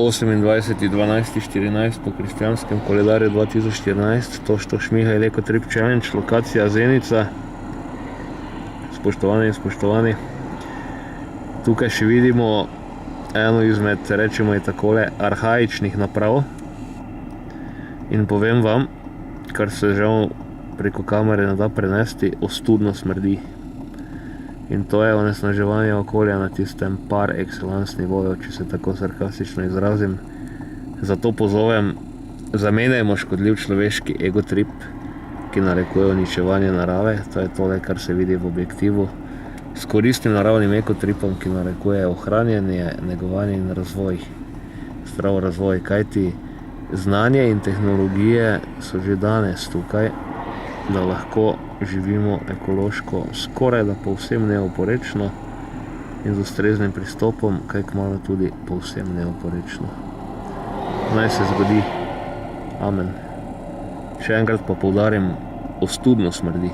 28.12.14 po kristjanskem koledarju 2014, to Šmihaj Eko Trip Challenge, lokacija Zenica. Spoštovani in spoštovani, tukaj še vidimo eno izmed, rečemo je takole, arhaičnih naprav. In povem vam, kar se žal preko kamere ne da prenesti, ostudno smrdi. In to je onesnaževanje okolja na tistem par excellence nivoju, če se tako sarkastično izrazim. Zato pozovem, zamenjajmo škodljiv človeški ego trip, ki narekuje uničevanje narave, to je tole, kar se vidi v objektivu, s koristnim naravnim ekotripom, ki narekuje ohranjanje, negovanje in razvoj. Zdrav razvoj, kajti znanje in tehnologije so že danes tukaj, da lahko živimo ekološko skoraj da povsem neoporečno in z ustreznim pristopom, kaj kmalu tudi povsem neoporečno. Naj se zgodi. Amen. Še enkrat pa poudarim, ostudno smrdi.